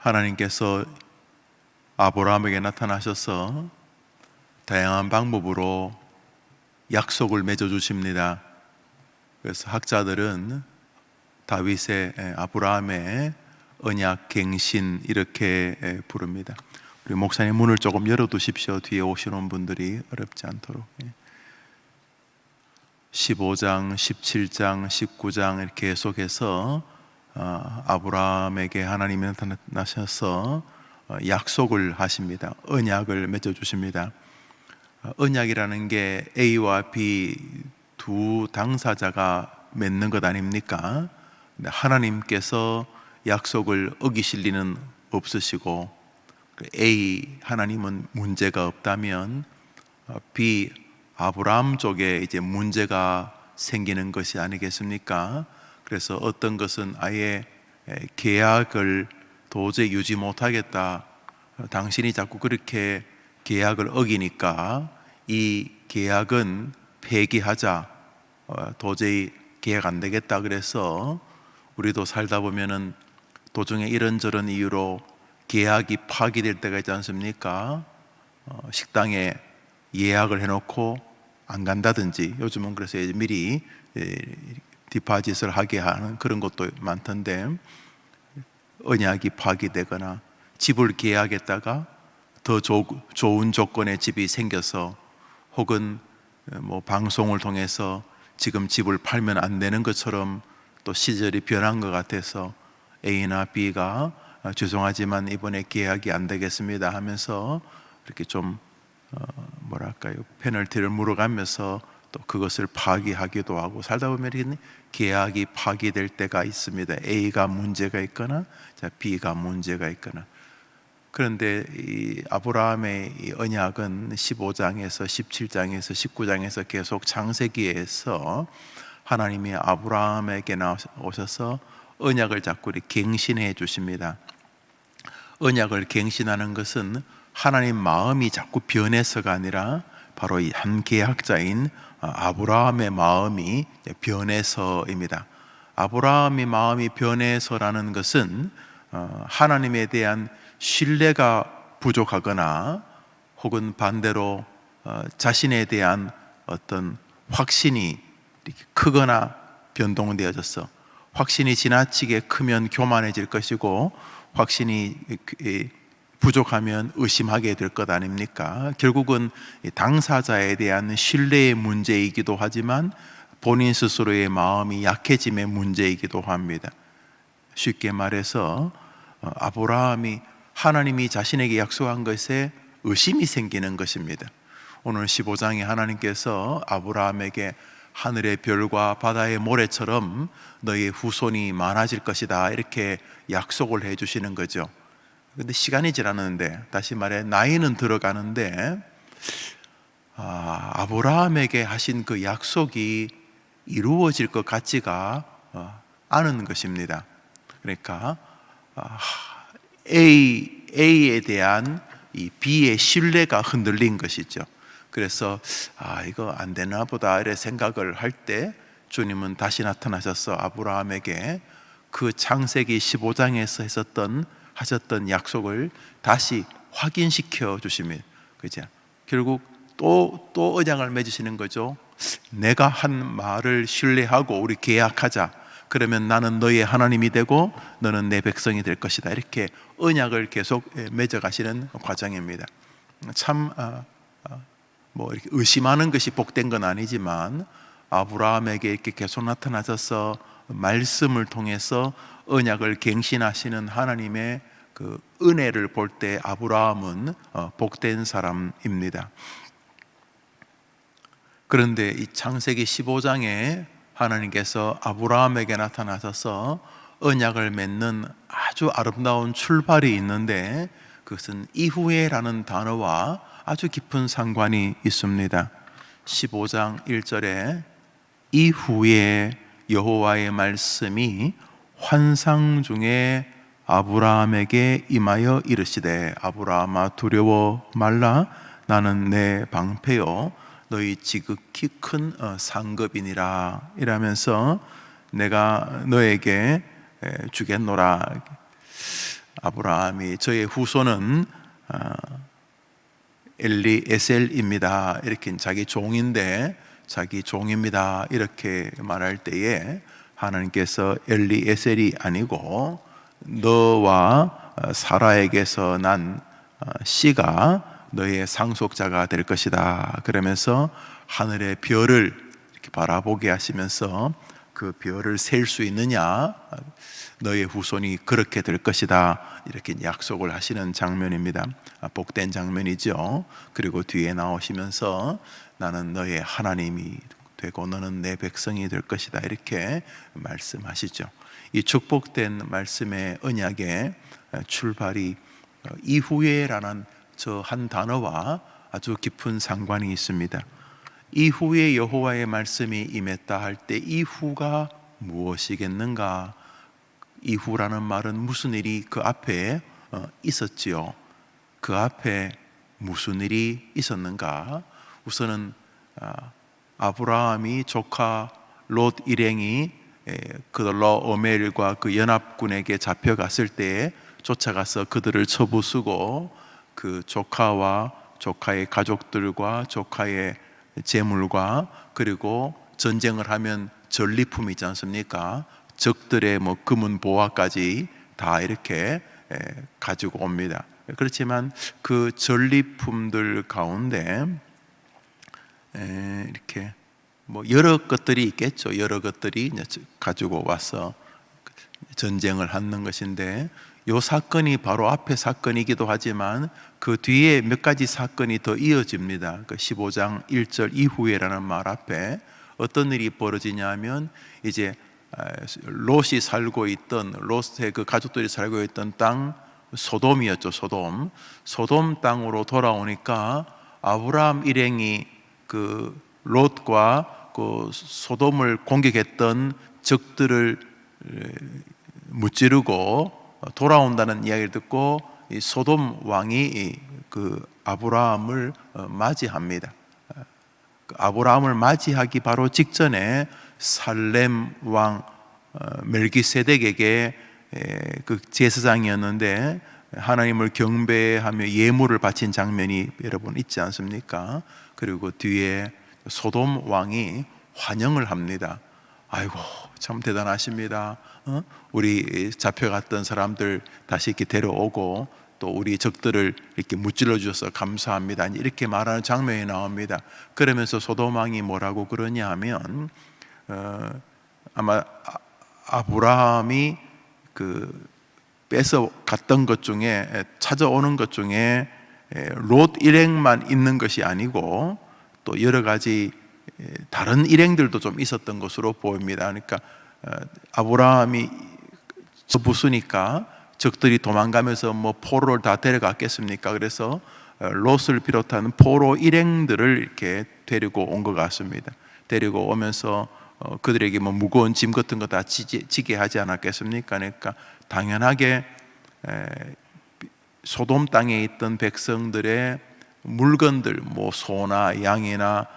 하나님께서 아브라함에게 나타나셔서 다양한 방법으로 약속을 맺어 주십니다. 그래서 학자들은 다윗의 아브라함의 언약 갱신 이렇게 부릅니다. 우리 목사님 문을 조금 열어두십시오. 뒤에 오시는 분들이 어렵지 않도록. 15장, 17장, 19장 이렇게 계속해서 아브라함에게 하나님이 나타나셔서 약속을 하십니다. 언약을 맺어주십니다. 언약이라는 게 A와 B 두 당사자가 맺는 것 아닙니까? 하나님께서 약속을 어기실 리는 없으시고, A 하나님은 문제가 없다면 B 아브라함 쪽에 이제 문제가 생기는 것이 아니겠습니까? 그래서 어떤 것은 아예 계약을 도저히 유지 못하겠다, 당신이 자꾸 그렇게 계약을 어기니까 이 계약은 폐기하자, 도저히 계약 안 되겠다. 그래서 우리도 살다 보면은 도중에 이런저런 이유로 계약이 파기될 때가 있지 않습니까? 식당에 예약을 해놓고 안 간다든지, 요즘은 그래서 미리 디파짓을 하게 하는 그런 것도 많던데, 언약이 파기되거나 집을 계약했다가 더 좋은 조건의 집이 생겨서, 혹은 뭐 방송을 통해서 지금 집을 팔면 안 되는 것처럼 또 시절이 변한 것 같아서 A나 B가 죄송하지만 이번에 계약이 안 되겠습니다 하면서 이렇게 좀 뭐랄까요, 페널티를 물어가면서 또 그것을 파기하기도 하고, 살다 보면 계약이 파기될 때가 있습니다. A가 문제가 있거나 B가 문제가 있거나. 그런데 이 아브라함의 이 언약은 15장에서 17장에서 19장에서 계속 창세기에서 하나님이 아브라함에게 오셔서 언약을 자꾸 갱신해 주십니다. 언약을 갱신하는 것은 하나님 마음이 자꾸 변해서가 아니라 바로 이 한 계약자인 아브라함의 마음이 변해서입니다. 아브라함의 마음이 변해서라는 것은 하나님에 대한 신뢰가 부족하거나, 혹은 반대로 자신에 대한 어떤 확신이 크거나 변동되어져서, 확신이 지나치게 크면 교만해질 것이고, 확신이 부족하면 의심하게 될 것 아닙니까? 결국은 당사자에 대한 신뢰의 문제이기도 하지만 본인 스스로의 마음이 약해짐의 문제이기도 합니다. 쉽게 말해서 아브라함이 하나님이 자신에게 약속한 것에 의심이 생기는 것입니다. 오늘 15장에 하나님께서 아브라함에게 하늘의 별과 바다의 모래처럼 너의 후손이 많아질 것이다, 이렇게 약속을 해 주시는 거죠. 근데 시간이 지났는데, 다시 말해 나이는 들어가는데, 아브라함에게 하신 그 약속이 이루어질 것 같지가 않은 것입니다. 그러니까 A에 대한 이 B의 신뢰가 흔들린 것이죠. 그래서 이거 안 되나 보다 이렇게 생각을 할 때 주님은 다시 나타나셔서 아브라함에게 그 창세기 15장에서 하셨던 약속을 다시 확인시켜 주십니다. 그죠? 결국 또 언약을 맺으시는 거죠. 내가 한 말을 신뢰하고 우리 계약하자. 그러면 나는 너의 하나님이 되고 너는 내 백성이 될 것이다. 이렇게 언약을 계속 맺어 가시는 과정입니다. 참 뭐 이렇게 의심하는 것이 복된 건 아니지만, 아브라함에게 이렇게 계속 나타나셔서 말씀을 통해서 언약을 갱신하시는 하나님의 그 은혜를 볼 때 아브라함은 복된 사람입니다. 그런데 이 창세기 15장에 하나님께서 아브라함에게 나타나셔서 언약을 맺는 아주 아름다운 출발이 있는데, 그것은 이후에라는 단어와 아주 깊은 상관이 있습니다. 15장 1절에 이후에 여호와의 말씀이 환상 중에 아브라함에게 임하여 이르시되, 아브라함아 두려워 말라, 나는 내 방패요 너희 지극히 큰 상급이니라, 이라면서 내가 너에게 주겠노라. 아브라함이 저의 후손은 엘리에셀입니다. 이렇게 자기 종인데 자기 종입니다. 이렇게 말할 때에 하나님께서 엘리에셀이 아니고 너와 사라에게서 난 씨가 너의 상속자가 될 것이다. 그러면서 하늘의 별을 이렇게 바라보게 하시면서 그 별을 셀 수 있느냐? 너의 후손이 그렇게 될 것이다. 이렇게 약속을 하시는 장면입니다. 복된 장면이죠. 그리고 뒤에 나오시면서 나는 너의 하나님이 되고 너는 내 백성이 될 것이다. 이렇게 말씀하시죠. 이 축복된 말씀의 언약의 출발이 이후에라는 저 한 단어와 아주 깊은 상관이 있습니다. 이후에 여호와의 말씀이 임했다 할 때 이후가 무엇이겠는가? 이후라는 말은 무슨 일이 그 앞에 있었지요. 그 앞에 무슨 일이 있었는가? 우선은 아브라함이 조카 롯 일행이 그돌라오멜과 그 연합군에게 잡혀갔을 때에 쫓아가서 그들을 쳐부수고 그 조카와 조카의 가족들과 조카의 재물과 그리고 전쟁을 하면 전리품이지 않습니까? 적들의 뭐 금은 보화까지 다 이렇게 가지고 옵니다. 그렇지만 그 전리품들 가운데 이렇게 뭐 여러 것들이 있겠죠. 여러 것들이 가지고 와서 전쟁을 하는 것인데 이 사건이 바로 앞의 사건이기도 하지만 그 뒤에 몇 가지 사건이 더 이어집니다. 그 15장 1절 이후에라는 말 앞에 어떤 일이 벌어지냐면 이제 롯이 살고 있던 롯의 그 가족들이 살고 있던 땅 소돔이었죠. 소돔 땅으로 돌아오니까 아브라함 일행이 그 롯과 그 소돔을 공격했던 적들을 무찌르고 돌아온다는 이야기를 듣고 이 소돔 왕이 그 아브라함을 맞이합니다. 아브라함을 맞이하기 바로 직전에 살렘 왕 멜기세덱에게 그 제사장이었는데 하나님을 경배하며 예물을 바친 장면이 여러분 있지 않습니까? 그리고 뒤에 소돔 왕이 환영을 합니다. 아이고 참 대단하십니다. 우리 잡혀갔던 사람들 다시 이렇게 데려오고 또 우리 적들을 이렇게 무찔러 주셔서 감사합니다. 이렇게 말하는 장면이 나옵니다. 그러면서 소돔 왕이 뭐라고 그러냐 하면 아마 아브라함이 그 뺏어 갔던 것 중에 찾아오는 것 중에 롯 일행만 있는 것이 아니고 또 여러 가지 다른 일행들도 좀 있었던 것으로 보입니다. 그러니까 아브라함이 부수니까 적들이 도망가면서 뭐 포로를 다 데려갔겠습니까? 그래서 롯을 비롯한 포로 일행들을 이렇게 데리고 온 것 같습니다. 데리고 오면서 그들에게 뭐 무거운 짐 같은 거 다 지게 하지 않았겠습니까? 그러니까 당연하게 소돔 땅에 있던 백성들의 물건들, 뭐 소나 양이나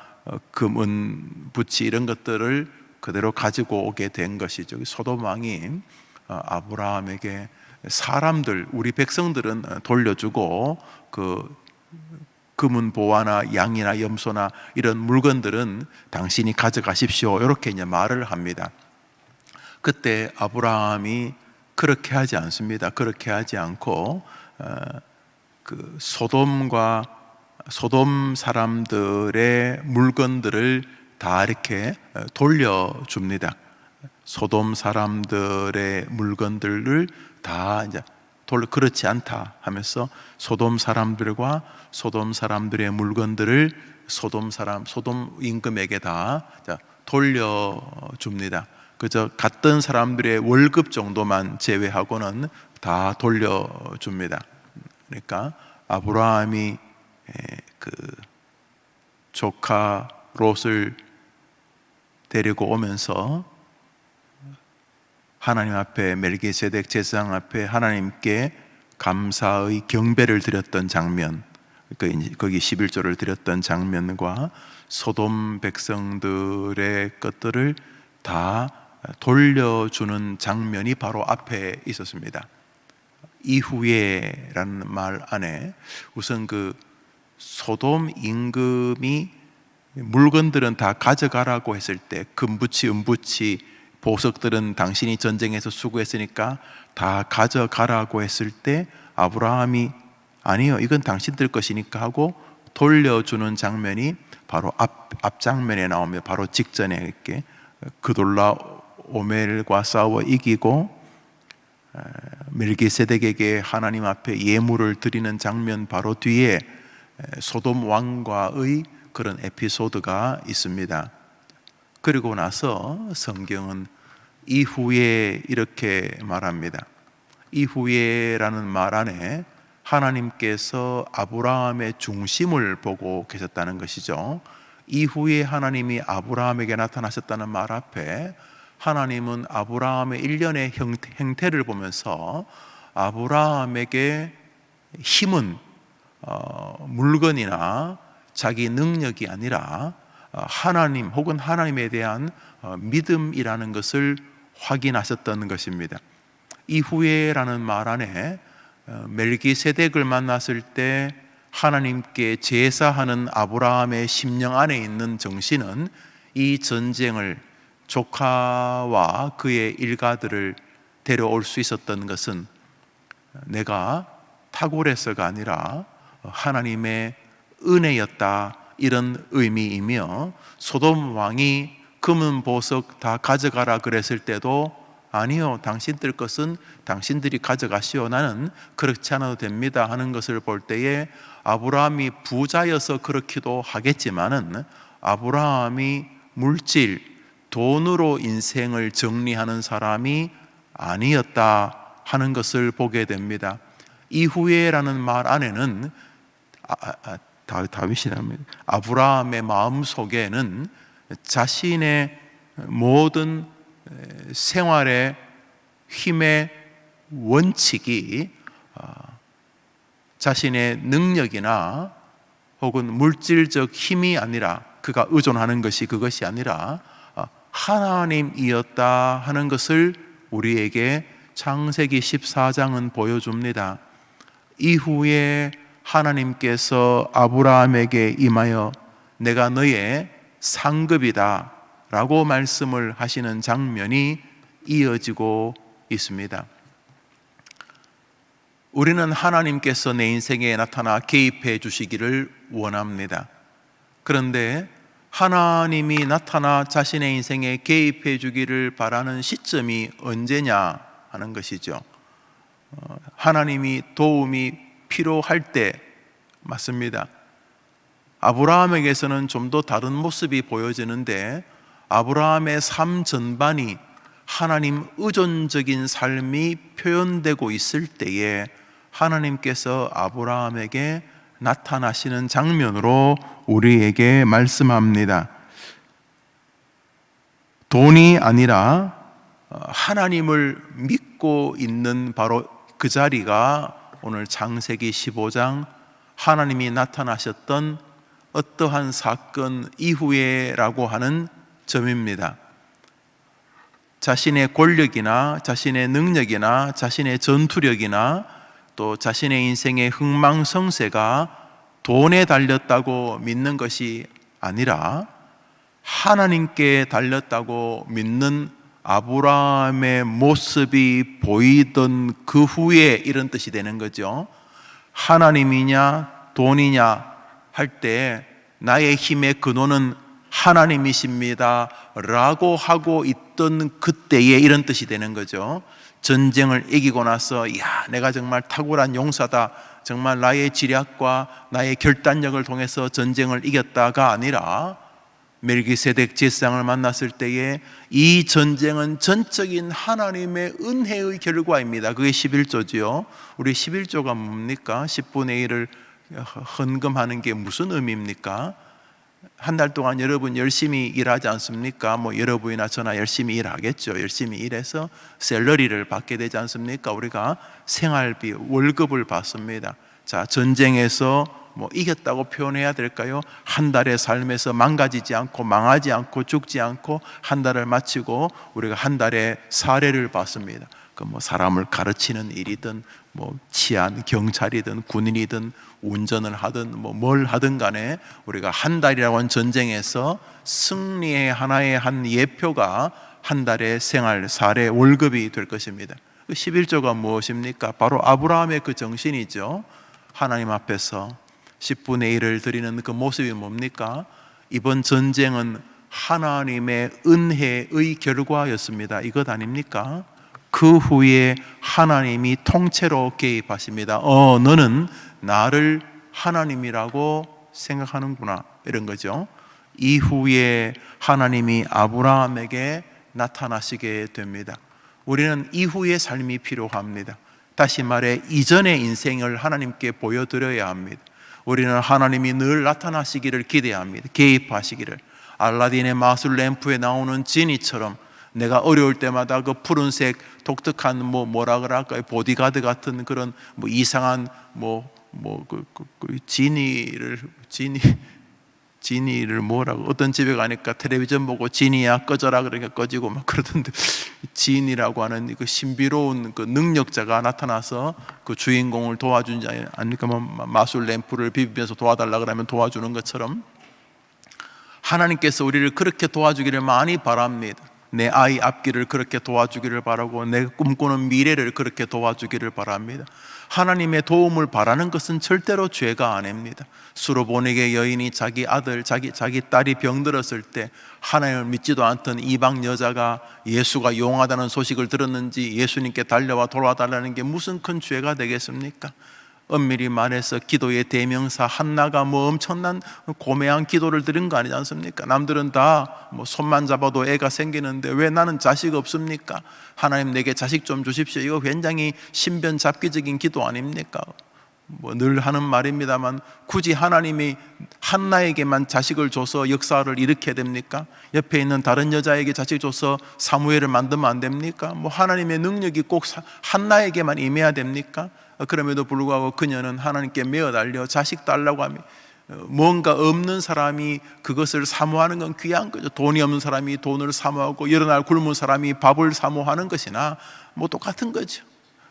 금은 부치 이런 것들을 그대로 가지고 오게 된 것이죠. 소돔 왕이 아브라함에게 사람들, 우리 백성들은 돌려주고 그 금은 보화나 양이나 염소나 이런 물건들은 당신이 가져가십시오. 이렇게 이제 말을 합니다. 그때 아브라함이 그렇게 하지 않습니다. 그렇게 하지 않고 그 소돔 사람들의 물건들을 다 이렇게 돌려줍니다. 소돔 사람들의 물건들을 다 이제 그렇지 않다 하면서 소돔 사람들과 소돔 사람들의 물건들을 소돔 임금에게 다 돌려줍니다. 그저 갔던 사람들의 월급 정도만 제외하고는 다 돌려줍니다. 그러니까 아브라함이 그 조카 롯을 데리고 오면서 하나님 앞에 멜기세덱 제사장 앞에 하나님께 감사의 경배를 드렸던 장면, 거기 11조를 드렸던 장면과 소돔 백성들의 것들을 다 돌려주는 장면이 바로 앞에 있었습니다. 이후에라는 말 안에 우선 그 소돔 임금이 물건들은 다 가져가라고 했을 때, 금부치, 은부치, 보석들은 당신이 전쟁에서 수고했으니까 다 가져가라고 했을 때 아브라함이 아니요, 이건 당신들 것이니까 하고 돌려주는 장면이 바로 앞 장면에 나오며 바로 직전에 이렇게 그돌라 오멜과 싸워 이기고 멜기세덱에게 하나님 앞에 예물을 드리는 장면 바로 뒤에 소돔 왕과의 그런 에피소드가 있습니다. 그리고 나서 성경은 이후에 이렇게 말합니다. 이후에라는 말 안에 하나님께서 아브라함의 중심을 보고 계셨다는 것이죠. 이후에 하나님이 아브라함에게 나타나셨다는 말 앞에 하나님은 아브라함의 일련의 행태를 보면서 아브라함에게 힘은 물건이나 자기 능력이 아니라 하나님 혹은 하나님에 대한 믿음이라는 것을 확인하셨던 것입니다. 이후에라는 말 안에 멜기세덱을 만났을 때 하나님께 제사하는 아브라함의 심령 안에 있는 정신은 이 전쟁을 조카와 그의 일가들을 데려올 수 있었던 것은 내가 탁월해서가 아니라 하나님의 은혜였다, 이런 의미이며, 소돔 왕이 금은 보석 다 가져가라 그랬을 때도 아니요, 당신들 것은 당신들이 가져가시오, 나는 그렇지 않아도 됩니다 하는 것을 볼 때에 아브라함이 부자여서 그렇기도 하겠지만은 아브라함이 물질, 돈으로 인생을 정리하는 사람이 아니었다 하는 것을 보게 됩니다. 이후에라는 말 안에는 다윗이라면 아브라함의 마음 속에는 자신의 모든 생활의 힘의 원칙이 자신의 능력이나 혹은 물질적 힘이 아니라, 그가 의존하는 것이 그것이 아니라 하나님이었다 하는 것을 우리에게 창세기 14장은 보여줍니다. 이후에 하나님께서 아브라함에게 임하여 내가 너의 상급이다 라고 말씀을 하시는 장면이 이어지고 있습니다. 우리는 하나님께서 내 인생에 나타나 개입해 주시기를 원합니다. 그런데 하나님이 나타나 자신의 인생에 개입해 주기를 바라는 시점이 언제냐 하는 것이죠. 하나님이 도움이 필요할 때 맞습니다. 아브라함에게서는 좀 더 다른 모습이 보여지는데, 아브라함의 삶 전반이 하나님 의존적인 삶이 표현되고 있을 때에 하나님께서 아브라함에게 나타나시는 장면으로 우리에게 말씀합니다. 돈이 아니라 하나님을 믿고 있는 바로 그 자리가 오늘 창세기 15장 하나님이 나타나셨던 어떠한 사건 이후에라고 하는 점입니다. 자신의 권력이나 자신의 능력이나 자신의 전투력이나 또 자신의 인생의 흥망성쇠가 돈에 달렸다고 믿는 것이 아니라 하나님께 달렸다고 믿는 아브라함의 모습이 보이던 그 후에 이런 뜻이 되는 거죠. 하나님이냐 돈이냐 할 때 나의 힘의 근원은 하나님이십니다 라고 하고 있던 그때에 이런 뜻이 되는 거죠. 전쟁을 이기고 나서 내가 정말 탁월한 용사다, 정말 나의 지략과 나의 결단력을 통해서 전쟁을 이겼다가 아니라 멜기세덱 제사장을 만났을 때에 이 전쟁은 전적인 하나님의 은혜의 결과입니다. 그게 11조지요. 우리 11조가 뭡니까? 10분의 1을 헌금하는 게 무슨 의미입니까? 한 달 동안 여러분 열심히 일하지 않습니까? 여러분이나 저나 열심히 일하겠죠. 열심히 일해서 샐러리를 받게 되지 않습니까? 우리가 생활비, 월급을 받습니다. 자, 전쟁에서 이겼다고 표현해야 될까요? 한 달의 삶에서 망가지지 않고 망하지 않고 죽지 않고 한 달을 마치고 우리가 한 달의 사례를 받습니다. 그 뭐 사람을 가르치는 일이든 뭐 치안 경찰이든 군인이든 운전을 하든 뭐 뭘 하든 간에 우리가 한 달이라고 하는 전쟁에서 승리의 하나의 한 예표가 한 달의 생활 사례 월급이 될 것입니다. 그 11조가 무엇입니까? 바로 아브라함의 그 정신이죠. 하나님 앞에서 10분의 1을 드리는 그 모습이 뭡니까? 이번 전쟁은 하나님의 은혜의 결과였습니다. 이것 아닙니까? 그 후에 하나님이 통째로 개입하십니다. 너는 나를 하나님이라고 생각하는구나, 이런 거죠. 이후에 하나님이 아브라함에게 나타나시게 됩니다. 우리는 이후의 삶이 필요합니다. 다시 말해 이전의 인생을 하나님께 보여드려야 합니다. 우리는 하나님이 늘 나타나시기를 기대합니다. 개입하시기를. 알라딘의 마술 램프에 나오는 지니처럼 내가 어려울 때마다 그 푸른색 독특한 뭐라 그럴까요? 보디가드 같은 그런 뭐 이상한 지니를 뭐라고, 어떤 집에 가니까 텔레비전 보고 지니야 꺼져라 그러니까 꺼지고 막 그러던데, 지니라고 하는 그 신비로운 그 능력자가 나타나서 그 주인공을 도와준지 아닙니까? 마술 램프를 비비면서 도와달라 그러면 도와주는 것처럼 하나님께서 우리를 그렇게 도와주기를 많이 바랍니다. 내 아이 앞길을 그렇게 도와주기를 바라고 내가 꿈꾸는 미래를 그렇게 도와주기를 바랍니다. 하나님의 도움을 바라는 것은 절대로 죄가 아닙니다. 수로보니게 여인이 자기 아들, 자기 딸이 병들었을 때 하나님을 믿지도 않던 이방 여자가 예수가 용하다는 소식을 들었는지 예수님께 달려와 도와달라는 게 무슨 큰 죄가 되겠습니까? 엄밀히 말해서 기도의 대명사 한나가 뭐 엄청난 고매한 기도를 드린 거 아니지 않습니까? 남들은 다 뭐 손만 잡아도 애가 생기는데 왜 나는 자식 없습니까? 하나님 내게 자식 좀 주십시오. 이거 굉장히 신변잡기적인 기도 아닙니까? 뭐 늘 하는 말입니다만 굳이 하나님이 한나에게만 자식을 줘서 역사를 일으켜야 됩니까? 옆에 있는 다른 여자에게 자식 줘서 사무엘을 만들면 안 됩니까? 뭐 하나님의 능력이 꼭 한나에게만 임해야 됩니까? 그럼에도 불구하고 그녀는 하나님께 매어 달려 자식 달라고 하며, 뭔가 없는 사람이 그것을 사모하는 건 귀한 거죠. 돈이 없는 사람이 돈을 사모하고 여러 날 굶은 사람이 밥을 사모하는 것이나 뭐 똑같은 거죠.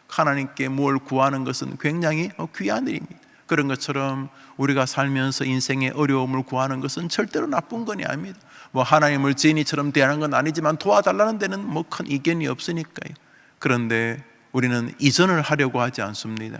하나님께 뭘 구하는 것은 굉장히 귀한 일입니다. 그런 것처럼 우리가 살면서 인생의 어려움을 구하는 것은 절대로 나쁜 건 아닙니다. 뭐 하나님을 지니처럼 대하는 건 아니지만 도와달라는 데는 뭐 큰 이견이 없으니까요. 그런데 우리는 이전을 하려고 하지 않습니다.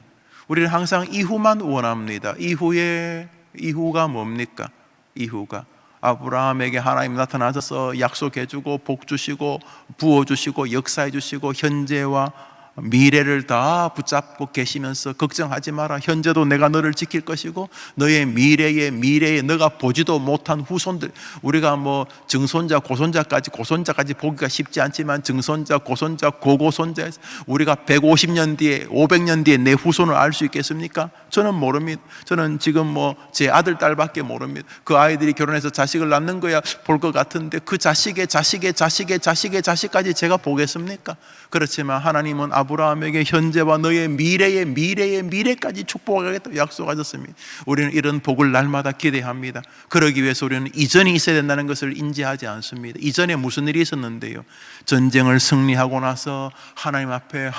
우리는 항상 이후만 원합니다. 이후가 뭡니까? 이후가 아브라함에게 하나님 나타나셔서 약속해주고 복 주시고 부어주시고 역사해주시고 현재와 미래를 다 붙잡고 계시면서 걱정하지 마라. 현재도 내가 너를 지킬 것이고 너의 미래에 너가 보지도 못한 후손들, 우리가 뭐 증손자 고손자까지 보기가 쉽지 않지만 증손자 고손자 고고손자 우리가 150년 뒤에 500년 뒤에 내 후손을 알 수 있겠습니까? 저는 모릅니다. 저는 지금 뭐 제 아들 딸밖에 모릅니다. 그 아이들이 결혼해서 자식을 낳는 거야 볼 것 같은데 그 자식의 자식까지 제가 보겠습니까? 그렇지만 하나님은 아브라함에게 현재와 너의 미래까지 축복하겠다고 약속하셨습니다. 우리는 이런 복을 날마다 기대합니다. 그러기 위해서 우리는 이전이 있어야 된다는 것을 인지하지 않습니다. 이전에 무슨 일이 있었는데요? 전쟁을 승리하고 나서 하나님 앞에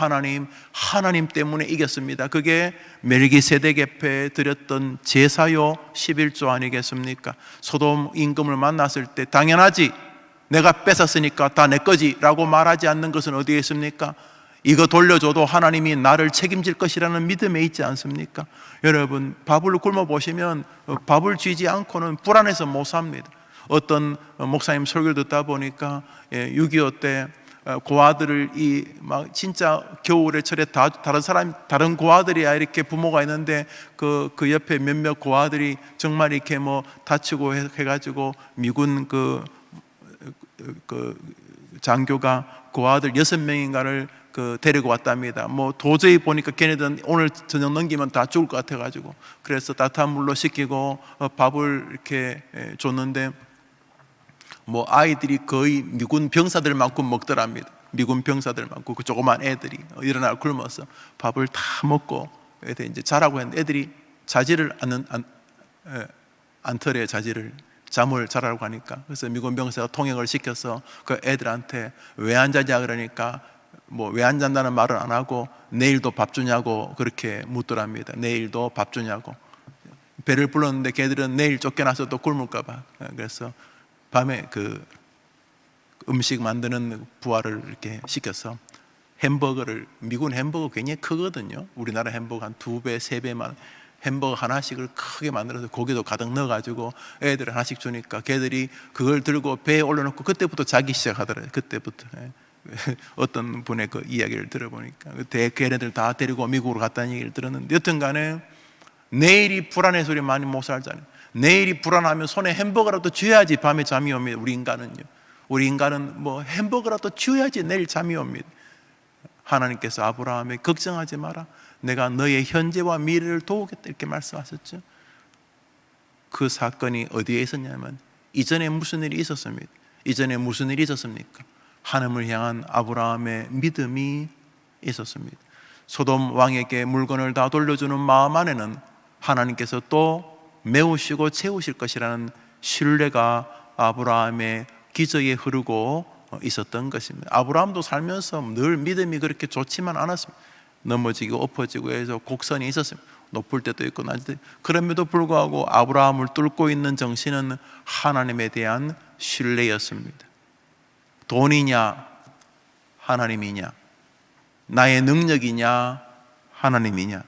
하나님 때문에 이겼습니다. 그게 멜기세덱에게 드렸던 제사요 11조 아니겠습니까? 소돔 임금을 만났을 때 당연하지, 내가 뺏었으니까 다 내 거지 라고 말하지 않는 것은 어디에 있습니까? 이거 돌려줘도 하나님이 나를 책임질 것이라는 믿음에 있지 않습니까? 여러분, 밥을 굶어 보시면 밥을 쥐지 않고는 불안해서 못 삽니다. 어떤 목사님 설교를 듣다 보니까 6.25 때 고아들을 막 진짜 겨울의 철에 다른 고아들이야 이렇게 부모가 있는데 그 옆에 몇몇 고아들이 정말 이렇게 뭐 다치고 해가지고 미군 그 장교가 고아들 6명인가를 데리고 왔답니다. 뭐 도저히 보니까 걔네들은 오늘 저녁 넘기면 다 죽을 것 같아가지고 그래서 따뜻한 물로 식히고 밥을 이렇게 줬는데 뭐 아이들이 거의 미군 병사들만큼 먹더랍니다. 미군 병사들만큼 그 조그만 애들이 일어나 굶어서 밥을 다 먹고 이제 자라고 했는데 애들이 자지를 않더래요. 잠을 자라고 하니까. 그래서 미군 병사가 통역을 시켜서 그 애들한테 왜 안 자냐 그러니까 뭐 왜 안 잔다는 말은 안 하고 내일도 밥 주냐고 그렇게 묻더랍니다. 내일도 밥 주냐고. 배를 불렀는데 걔들은 내일 쫓겨나서 또 굶을까 봐. 그래서 밤에 그 음식 만드는 부하를 이렇게 시켜서 햄버거를, 미군 햄버거 굉장히 크거든요. 우리나라 햄버거 한 2배, 3배만 햄버거 하나씩을 크게 만들어서 고기도 가득 넣어가지고 애들 하나씩 주니까 걔들이 그걸 들고 배에 올려놓고 그때부터 자기 시작하더라고요. 그때부터. 어떤 분의 그 이야기를 들어보니까 걔네들 다 데리고 미국으로 갔다는 얘기를 들었는데, 여튼 간에 내일이 불안해서 우리 많이 못 살잖아요. 내일이 불안하면 손에 햄버거라도 쥐어야지 밤에 잠이 옵니다. 우리 인간은 뭐 햄버거라도 쥐어야지 내일 잠이 옵니다. 하나님께서 아브라함에 걱정하지 마라, 내가 너의 현재와 미래를 도우겠다 이렇게 말씀하셨죠. 그 사건이 어디에 있었냐면 이전에 무슨 일이 있었습니다. 이전에 무슨 일이 있었습니까? 하나님을 향한 아브라함의 믿음이 있었습니다. 소돔 왕에게 물건을 다 돌려주는 마음 안에는 하나님께서 또 메우시고 채우실 것이라는 신뢰가 아브라함의 기저에 흐르고 있었던 것입니다. 아브라함도 살면서 늘 믿음이 그렇게 좋지만 않았습니다. 넘어지고 엎어지고 해서 곡선이 있었습니다. 높을 때도 있고 낮을 때. 그럼에도 불구하고 아브라함을 뚫고 있는 정신은 하나님에 대한 신뢰였습니다. 돈이냐 하나님이냐, 나의 능력이냐 하나님이냐.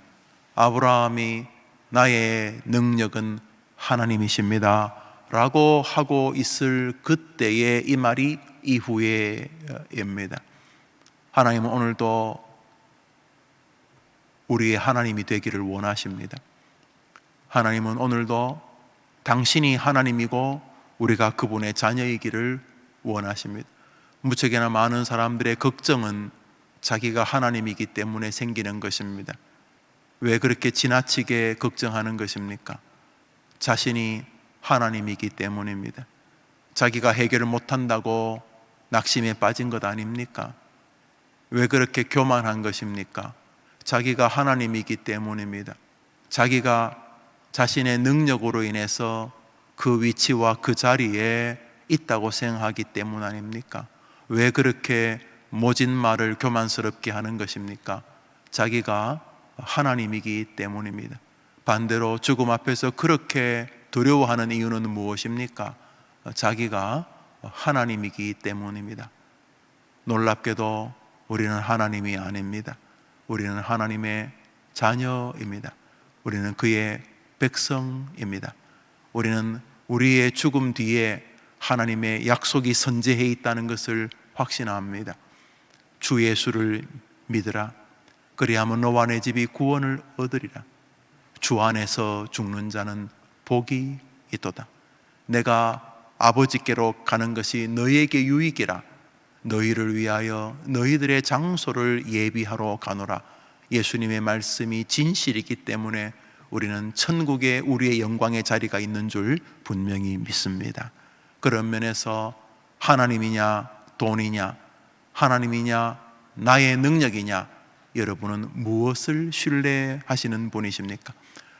아브라함이 나의 능력은 하나님이십니다 라고 하고 있을 그때의 이 말이 이후에입니다. 하나님은 오늘도 우리의 하나님이 되기를 원하십니다. 하나님은 오늘도 당신이 하나님이고 우리가 그분의 자녀이기를 원하십니다. 무척이나 많은 사람들의 걱정은 자기가 하나님이기 때문에 생기는 것입니다. 왜 그렇게 지나치게 걱정하는 것입니까? 자신이 하나님이기 때문입니다. 자기가 해결을 못한다고 낙심에 빠진 것 아닙니까? 왜 그렇게 교만한 것입니까? 자기가 하나님이기 때문입니다. 자기가 자신의 능력으로 인해서 그 위치와 그 자리에 있다고 생각하기 때문 아닙니까? 왜 그렇게 모진 말을 교만스럽게 하는 것입니까? 자기가 하나님이기 때문입니다. 반대로 죽음 앞에서 그렇게 두려워하는 이유는 무엇입니까? 자기가 하나님이기 때문입니다. 놀랍게도 우리는 하나님이 아닙니다. 우리는 하나님의 자녀입니다. 우리는 그의 백성입니다. 우리는 우리의 죽음 뒤에 하나님의 약속이 선재해 있다는 것을 확신합니다. 주 예수를 믿으라. 그리하면 너와 내 집이 구원을 얻으리라. 주 안에서 죽는 자는 복이 있도다. 내가 아버지께로 가는 것이 너희에게 유익이라. 너희를 위하여 너희들의 장소를 예비하러 가노라. 예수님의 말씀이 진실이기 때문에 우리는 천국에 우리의 영광의 자리가 있는 줄 분명히 믿습니다. 그런 면에서 하나님이냐 돈이냐, 하나님이냐 나의 능력이냐, 여러분은 무엇을 신뢰하시는 분이십니까?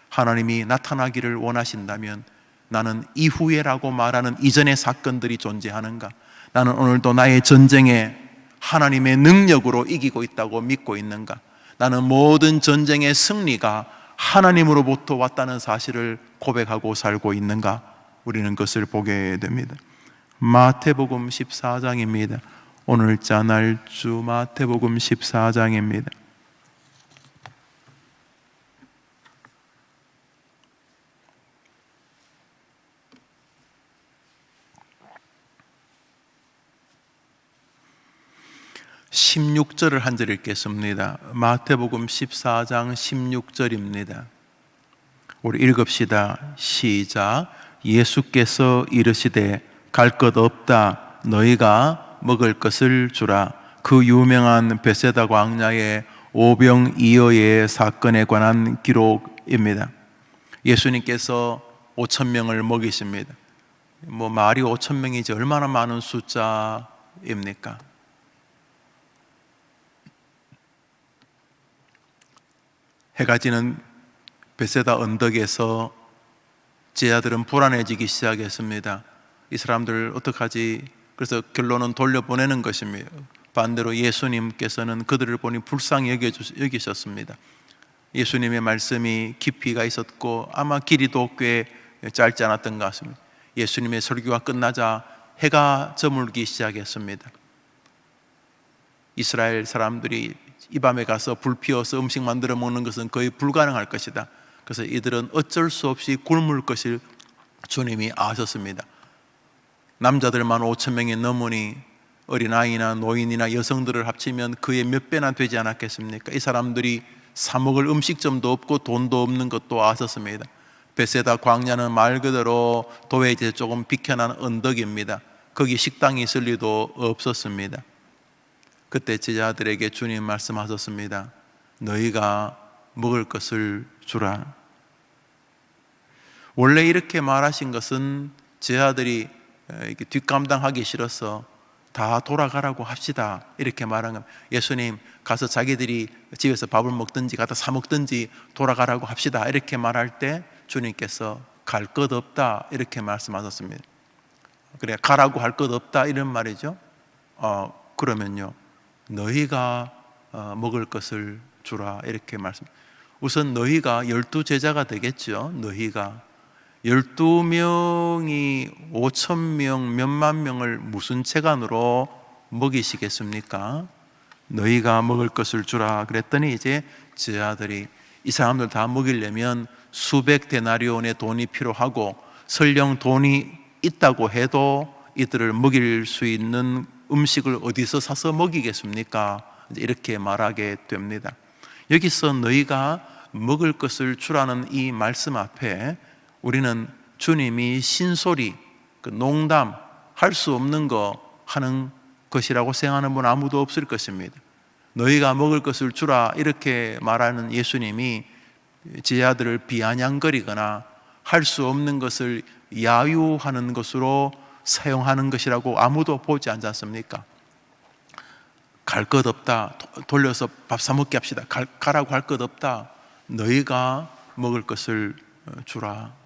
하나님이 나타나기를 원하신다면 나는 이후에라고 말하는 이전의 사건들이 존재하는가? 나는 오늘도 나의 전쟁에 하나님의 능력으로 이기고 있다고 믿고 있는가? 나는 모든 전쟁의 승리가 하나님으로부터 왔다는 사실을 고백하고 살고 있는가? 우리는 그것을 보게 됩니다. 마태복음 14장입니다. 오늘자 날주 마태복음 14장입니다. (16절을) 한 절 읽겠습니다. 마태복음 14장 16절입니다. 우리 읽읍시다. 시작. 예수께서 이르시되 갈 것 없다. 너희가 먹을 것을 주라. 그 유명한 베세다 광야의 오병이어의 사건에 관한 기록입니다. 예수님께서 5,000명을 먹이십니다. 말이 5,000명이지 얼마나 많은 숫자입니까? 해가 지는 베세다 언덕에서 제자들은 불안해지기 시작했습니다. 이 사람들 어떡하지? 그래서 결론은 돌려보내는 것입니다. 반대로 예수님께서는 그들을 보니 불쌍히 여기셨습니다. 예수님의 말씀이 깊이가 있었고 아마 길이도 꽤 짧지 않았던 것 같습니다. 예수님의 설교가 끝나자 해가 저물기 시작했습니다. 이스라엘 사람들이 이 밤에 가서 불 피워서 음식 만들어 먹는 것은 거의 불가능할 것이다. 그래서 이들은 어쩔 수 없이 굶을 것을 주님이 아셨습니다. 남자들만 5천 명이 넘으니 어린아이나 노인이나 여성들을 합치면 그의 몇 배나 되지 않았겠습니까? 이 사람들이 사 먹을 음식점도 없고 돈도 없는 것도 아셨습니다. 베세다 광야는 말 그대로 도회에서 조금 비켜난 언덕입니다. 거기 식당이 있을 리도 없었습니다. 그때 제자들에게 주님 말씀하셨습니다. 너희가 먹을 것을 주라. 원래 이렇게 말하신 것은 제자들이 뒷감당하기 싫어서 다 돌아가라고 합시다 이렇게 말한 겁니다. 예수님 가서 자기들이 집에서 밥을 먹든지 갖다 사 먹든지 돌아가라고 합시다 이렇게 말할 때 주님께서 갈 것 없다 이렇게 말씀하셨습니다. 그래 가라고 할 것 없다 이런 말이죠. 그러면요 너희가 먹을 것을 주라 이렇게 말씀. 우선 너희가 12제자가 되겠죠. 너희가 12명이 5,000명 몇만 명을 무슨 채간으로 먹이시겠습니까? 너희가 먹을 것을 주라 그랬더니 이제 제자들이 이 사람들 다 먹이려면 수백 데나리온의 돈이 필요하고 설령 돈이 있다고 해도 이들을 먹일 수 있는 음식을 어디서 사서 먹이겠습니까? 이렇게 말하게 됩니다. 여기서 너희가 먹을 것을 주라는 이 말씀 앞에 우리는 주님이 신소리, 농담, 할 수 없는 거 하는 것이라고 생각하는 분 아무도 없을 것입니다. 너희가 먹을 것을 주라 이렇게 말하는 예수님이 제자들을 비아냥거리거나 할 수 없는 것을 야유하는 것으로 사용하는 것이라고 아무도 보지 않지 않습니까? 갈 것 없다. 돌려서 밥 사 먹게 합시다. 가라고 할 것 없다. 너희가 먹을 것을 주라.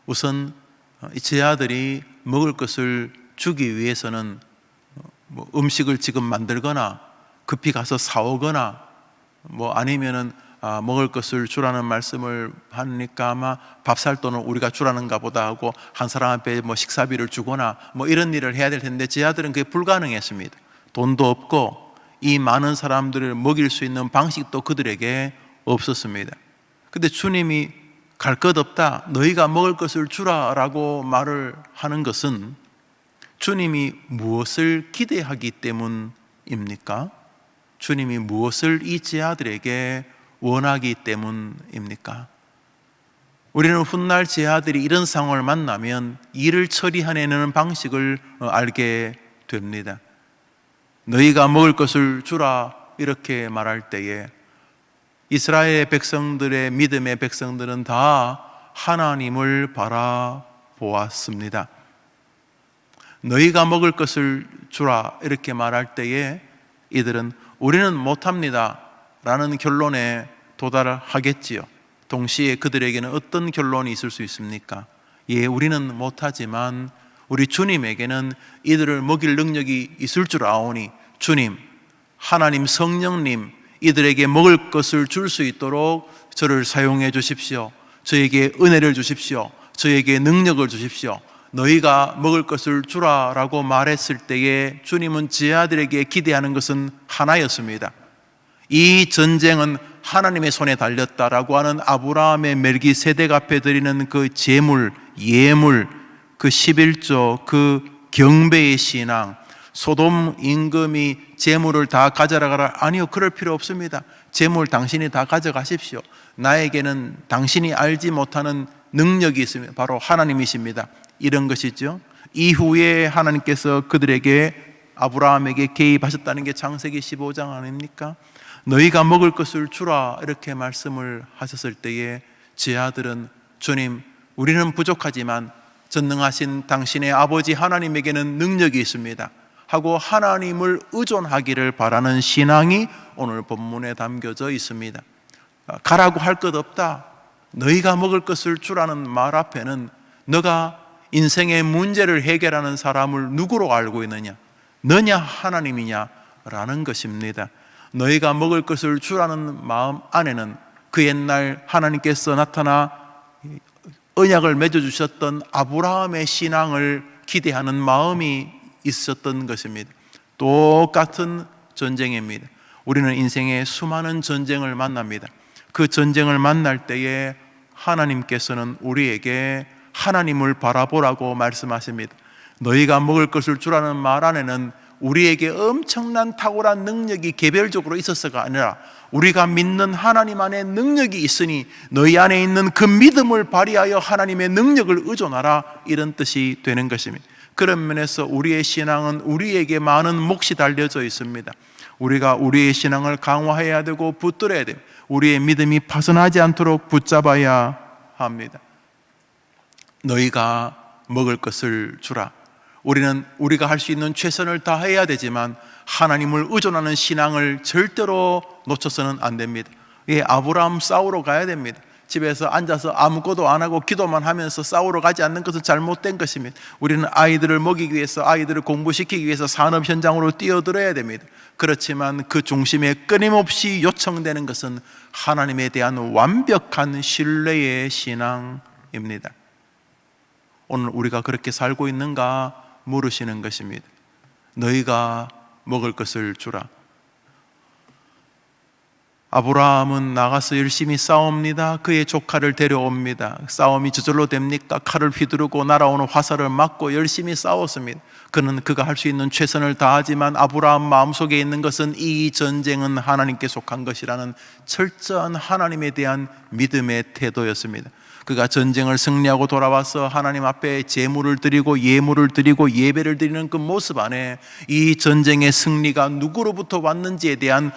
우선 이 제자들이 먹을 것을 주기 위해서는 음식을 지금 만들거나 급히 가서 사오거나 아니면은 먹을 것을 주라는 말씀을 하니까 아마 밥 살 돈은 우리가 주라는가 보다 하고 한 사람한테 식사비를 주거나 이런 일을 해야 될 텐데 제자들은 그게 불가능했습니다. 돈도 없고 이 많은 사람들을 먹일 수 있는 방식도 그들에게 없었습니다. 근데 주님이 갈 것 없다 너희가 먹을 것을 주라라고 말을 하는 것은 주님이 무엇을 기대하기 때문입니까? 주님이 무엇을 이 제자들에게 원하기 때문입니까? 우리는 훗날 제자들이 이런 상황을 만나면 일을 처리해내는 방식을 알게 됩니다. 너희가 먹을 것을 주라 이렇게 말할 때에 이스라엘 백성들의 믿음의 백성들은 다 하나님을 바라보았습니다. 너희가 먹을 것을 주라 이렇게 말할 때에 이들은 우리는 못합니다 라는 결론에 도달하겠지요. 동시에 그들에게는 어떤 결론이 있을 수 있습니까? 우리는 못하지만 우리 주님에게는 이들을 먹일 능력이 있을 줄 아오니 주님, 하나님 성령님 이들에게 먹을 것을 줄 수 있도록 저를 사용해 주십시오. 저에게 은혜를 주십시오. 저에게 능력을 주십시오. 너희가 먹을 것을 주라라고 말했을 때에 주님은 제자들에게 기대하는 것은 하나였습니다. 이 전쟁은 하나님의 손에 달렸다라고 하는 아브라함의 멜기세덱 앞에 드리는 그 제물, 예물, 그 11조, 그 경배의 신앙, 소돔 임금이 재물을 다 가져가라. 아니요, 그럴 필요 없습니다. 재물 당신이 다 가져가십시오. 나에게는 당신이 알지 못하는 능력이 있습니다. 바로 하나님이십니다. 이런 것이죠. 이후에 하나님께서 그들에게 아브라함에게 개입하셨다는 게 창세기 15장 아닙니까? 너희가 먹을 것을 주라 이렇게 말씀을 하셨을 때에 제자들은 주님, 우리는 부족하지만 전능하신 당신의 아버지 하나님에게는 능력이 있습니다 하고 하나님을 의존하기를 바라는 신앙이 오늘 본문에 담겨져 있습니다. 가라고 할 것 없다. 너희가 먹을 것을 주라는 말 앞에는 너가 인생의 문제를 해결하는 사람을 누구로 알고 있느냐? 너냐 하나님이냐? 라는 것입니다. 너희가 먹을 것을 주라는 마음 안에는 그 옛날 하나님께서 나타나 언약을 맺어주셨던 아브라함의 신앙을 기대하는 마음이 있었던 것입니다. 똑같은 전쟁입니다. 우리는 인생에 수많은 전쟁을 만납니다. 그 전쟁을 만날 때에 하나님께서는 우리에게 하나님을 바라보라고 말씀하십니다. 너희가 먹을 것을 주라는 말 안에는 우리에게 엄청난 탁월한 능력이 개별적으로 있어서가 아니라 우리가 믿는 하나님 안에 능력이 있으니 너희 안에 있는 그 믿음을 발휘하여 하나님의 능력을 의존하라, 이런 뜻이 되는 것입니다. 그런 면에서 우리의 신앙은 우리에게 많은 몫이 달려져 있습니다. 우리가 우리의 신앙을 강화해야 되고 붙들어야 돼요. 우리의 믿음이 파손하지 않도록 붙잡아야 합니다. 너희가 먹을 것을 주라. 우리는 우리가 할 수 있는 최선을 다해야 되지만 하나님을 의존하는 신앙을 절대로 놓쳐서는 안 됩니다. 아브라함 싸우러 가야 됩니다. 집에서 앉아서 아무것도 안 하고 기도만 하면서 싸우러 가지 않는 것은 잘못된 것입니다. 우리는 아이들을 먹이기 위해서, 아이들을 공부시키기 위해서 산업 현장으로 뛰어들어야 됩니다. 그렇지만 그 중심에 끊임없이 요청되는 것은 하나님에 대한 완벽한 신뢰의 신앙입니다. 오늘 우리가 그렇게 살고 있는가 물으시는 것입니다. 너희가 먹을 것을 주라. 아브라함은 나가서 열심히 싸웁니다. 그의 조카를 데려옵니다. 싸움이 저절로 됩니까? 칼을 휘두르고 날아오는 화살을 맞고 열심히 싸웠습니다. 그가 할 수 있는 최선을 다하지만 아브라함 마음속에 있는 것은 이 전쟁은 하나님께 속한 것이라는 철저한 하나님에 대한 믿음의 태도였습니다. 그가 전쟁을 승리하고 돌아와서 하나님 앞에 제물을 드리고 예물을 드리고 예배를 드리는 그 모습 안에 이 전쟁의 승리가 누구로부터 왔는지에 대한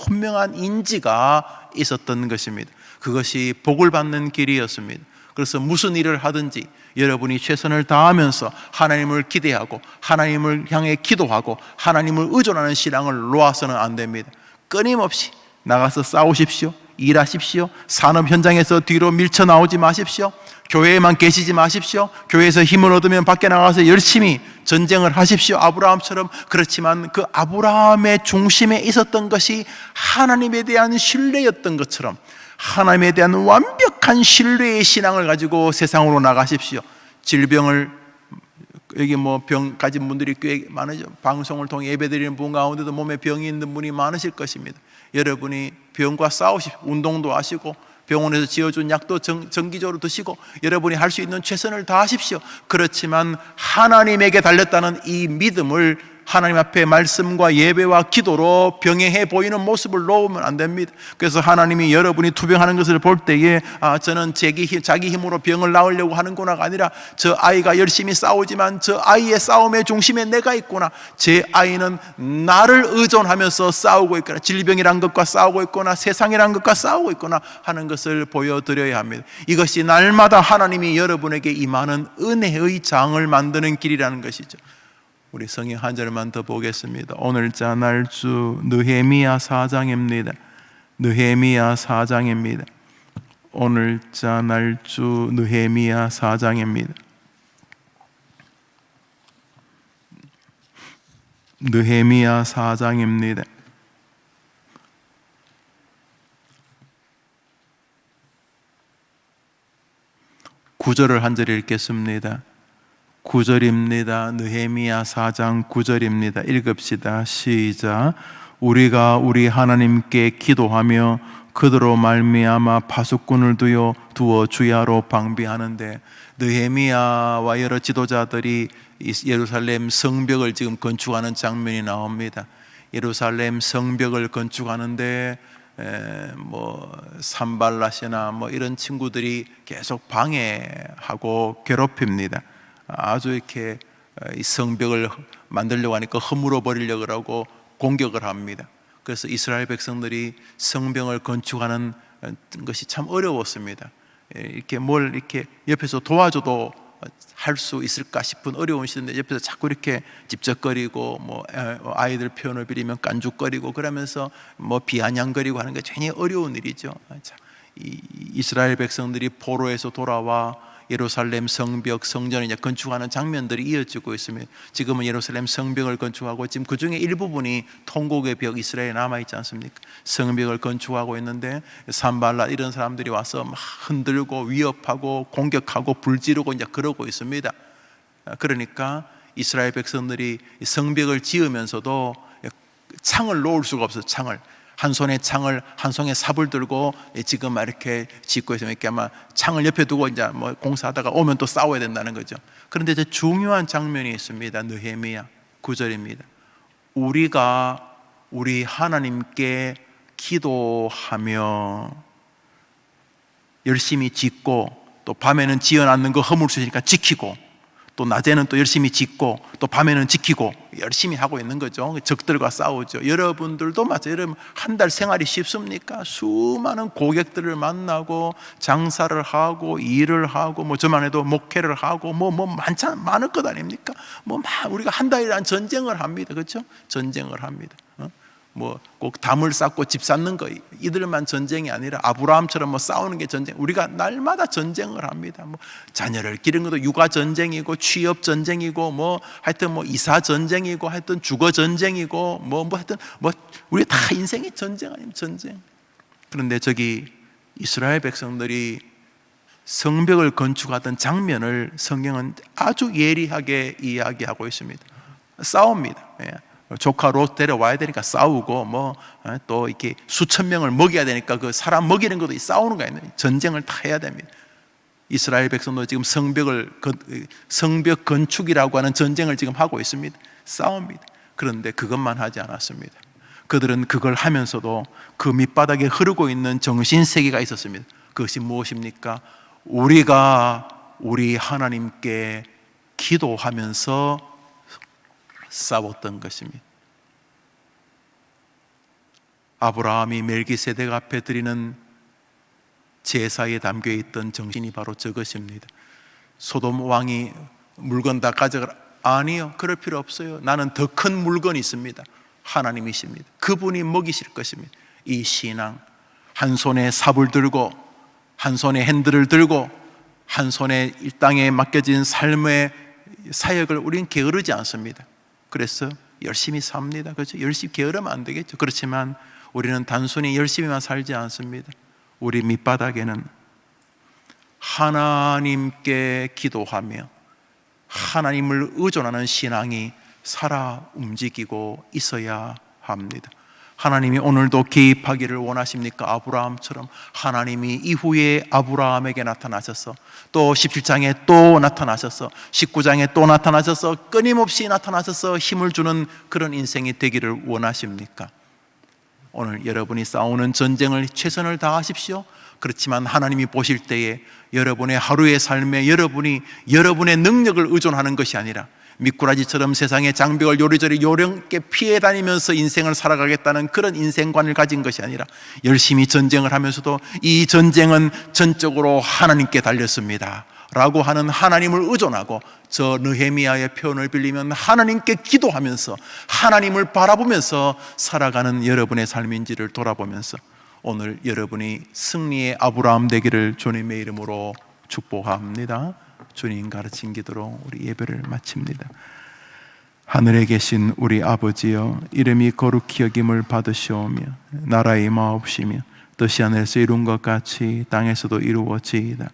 분명한 인지가 있었던 것입니다. 그것이 복을 받는 길이었습니다. 그래서 무슨 일을 하든지 여러분이 최선을 다하면서 하나님을 기대하고 하나님을 향해 기도하고 하나님을 의존하는 신앙을 놓아서는 안 됩니다. 끊임없이 나가서 싸우십시오. 일하십시오. 산업 현장에서 뒤로 밀쳐 나오지 마십시오. 교회에만 계시지 마십시오. 교회에서 힘을 얻으면 밖에 나가서 열심히 전쟁을 하십시오. 아브라함처럼. 그렇지만 그 아브라함의 중심에 있었던 것이 하나님에 대한 신뢰였던 것처럼 하나님에 대한 완벽한 신뢰의 신앙을 가지고 세상으로 나가십시오. 질병을, 여기 병 가진 분들이 꽤 많으죠. 방송을 통해 예배드리는 분 가운데도 몸에 병이 있는 분이 많으실 것입니다. 여러분이 병과 싸우십시오. 운동도 하시고 병원에서 지어준 약도 정기적으로 드시고 여러분이 할 수 있는 최선을 다하십시오. 그렇지만 하나님에게 달렸다는 이 믿음을 하나님 앞에 말씀과 예배와 기도로 병행해 보이는 모습을 놓으면 안 됩니다. 그래서 하나님이 여러분이 투병하는 것을 볼 때에 저는 자기 힘으로 병을 나으려고 하는구나가 아니라 저 아이가 열심히 싸우지만 저 아이의 싸움의 중심에 내가 있구나. 제 아이는 나를 의존하면서 싸우고 있거나 질병이란 것과 싸우고 있거나 세상이란 것과 싸우고 있거나 하는 것을 보여드려야 합니다. 이것이 날마다 하나님이 여러분에게 임하는 은혜의 장을 만드는 길이라는 것이죠. 우리 성경 한 절만 더 보겠습니다. 오늘자 날주 느헤미야 4장입니다. 느헤미야 4장입니다. 오늘자 날주 느헤미야 4장입니다. 느헤미야 4장입니다. 9절을 한 절 읽겠습니다. 9절입니다. 느헤미야 4장 9절입니다. 읽읍시다. 시작. 우리가 우리 하나님께 기도하며 그대로 말미암아 파수꾼을 두어 주야로 방비하는데, 느헤미야와 여러 지도자들이 예루살렘 성벽을 지금 건축하는 장면이 나옵니다. 예루살렘 성벽을 건축하는데 산발랏이나 이런 친구들이 계속 방해하고 괴롭힙니다. 아주 이렇게 이 성벽을 만들려고 하니까 허물어 버리려고 하고 공격을 합니다. 그래서 이스라엘 백성들이 성벽을 건축하는 것이 참 어려웠습니다. 이렇게 옆에서 도와줘도 할 수 있을까 싶은 어려운 시대인데 옆에서 자꾸 이렇게 찝쩍거리고 아이들 표현을 빌리면 깐죽거리고 그러면서 비아냥거리고 하는 게 굉장히 어려운 일이죠. 이스라엘 백성들이 포로에서 돌아와 예루살렘 성벽, 성전을 이제 건축하는 장면들이 이어지고 있으며, 지금은 예루살렘 성벽을 건축하고, 지금 그 중에 일부분이 통곡의 벽 이스라엘에 남아있지 않습니까? 성벽을 건축하고 있는데 산발랏 이런 사람들이 와서 막 흔들고 위협하고 공격하고 불지르고 이제 그러고 있습니다. 그러니까 이스라엘 백성들이 성벽을 지으면서도 창을 놓을 수가 없어요. 창을, 한 손에 창을, 한 손에 삽을 들고 지금 막 이렇게 짓고 있으면, 이렇게 아마 창을 옆에 두고 이제 뭐 공사하다가 오면 또 싸워야 된다는 거죠. 그런데 이제 중요한 장면이 있습니다. 느헤미야 9절입니다. 우리가 우리 하나님께 기도하며 열심히 짓고, 또 밤에는 지어놨는 거 허물 수 있으니까 지키고, 또 낮에는 또 열심히 짓고, 또 밤에는 지키고 열심히 하고 있는 거죠. 적들과 싸우죠. 여러분들도 마찬가지예요. 여러분 한 달 생활이 쉽습니까? 수많은 고객들을 만나고 장사를 하고 일을 하고, 뭐 저만 해도 목회를 하고 뭐 많을 것 아닙니까? 우리가 한 달이란 전쟁을 합니다. 그렇죠? 전쟁을 합니다. 뭐 꼭 담을 쌓고 집 쌓는 거, 이들만 전쟁이 아니라 아브라함처럼 뭐 싸우는 게 전쟁. 우리가 날마다 전쟁을 합니다. 뭐 자녀를 기르는 것도 육아 전쟁이고, 취업 전쟁이고, 뭐 하여튼 뭐 이사 전쟁이고, 하여튼 주거 전쟁이고, 하여튼 우리 다 인생이 전쟁 아니면 전쟁. 그런데 저기 이스라엘 백성들이 성벽을 건축하던 장면을 성경은 아주 예리하게 이야기하고 있습니다. 싸웁니다. 조카 롯 데려와야 되니까 싸우고, 또 이렇게 수천 명을 먹여야 되니까 그 사람 먹이는 것도 싸우는 거 아닙니까? 전쟁을 다 해야 됩니다. 이스라엘 백성도 지금 성벽 건축이라고 하는 전쟁을 지금 하고 있습니다. 싸웁니다. 그런데 그것만 하지 않았습니다. 그들은 그걸 하면서도 그 밑바닥에 흐르고 있는 정신세계가 있었습니다. 그것이 무엇입니까? 우리가 우리 하나님께 기도하면서 싸웠던 것입니다. 아브라함이 멜기세덱 앞에 드리는 제사에 담겨 있던 정신이 바로 저것입니다. 소돔 왕이 물건 다 가져가라. 아니요, 그럴 필요 없어요. 나는 더 큰 물건이 있습니다. 하나님이십니다. 그분이 먹이실 것입니다. 이 신앙, 한 손에 삽을 들고, 한 손에 핸들을 들고, 한 손에 이 땅에 맡겨진 삶의 사역을 우리는 게으르지 않습니다. 그래서 열심히 삽니다. 그렇죠? 열심히 게으르면 안 되겠죠. 그렇지만 우리는 단순히 열심히만 살지 않습니다. 우리 밑바닥에는 하나님께 기도하며 하나님을 의존하는 신앙이 살아 움직이고 있어야 합니다. 하나님이 오늘도 개입하기를 원하십니까? 아브라함처럼 하나님이 이후에 아브라함에게 나타나셔서, 또 17장에 또 나타나셔서, 19장에 또 나타나셔서, 끊임없이 나타나셔서 힘을 주는 그런 인생이 되기를 원하십니까? 오늘 여러분이 싸우는 전쟁을 최선을 다하십시오. 그렇지만 하나님이 보실 때에 여러분의 하루의 삶에 여러분의 능력을 의존하는 것이 아니라 미꾸라지처럼 세상의 장벽을 요리조리 요령있게 피해 다니면서 인생을 살아가겠다는 그런 인생관을 가진 것이 아니라, 열심히 전쟁을 하면서도 이 전쟁은 전적으로 하나님께 달렸습니다 라고 하는 하나님을 의존하고, 저 느헤미야의 표현을 빌리면 하나님께 기도하면서 하나님을 바라보면서 살아가는 여러분의 삶인지를 돌아보면서 오늘 여러분이 승리의 아브라함 되기를 주님의 이름으로 축복합니다. 주님 가르친 기도로 우리 예배를 마칩니다. 하늘에 계신 우리 아버지여, 이름이 거룩히 여김을 받으시오며 나라의 마옵시며 뜻이 하늘에서 이룬 것 같이 땅에서도 이루어지이다.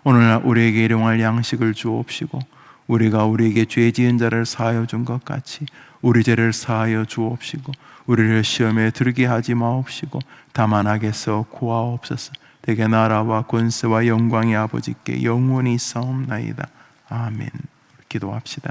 오늘날 우리에게 일용할 양식을 주옵시고, 우리가 우리에게 죄 지은 자를 사하여 준 것 같이 우리 죄를 사하여 주옵시고, 우리를 시험에 들게 하지 마옵시고 다만 악에서 구하옵소서. 대개 나라와 권세와 영광의 아버지께 영원히 있사옵나이다. 아멘. 기도합시다.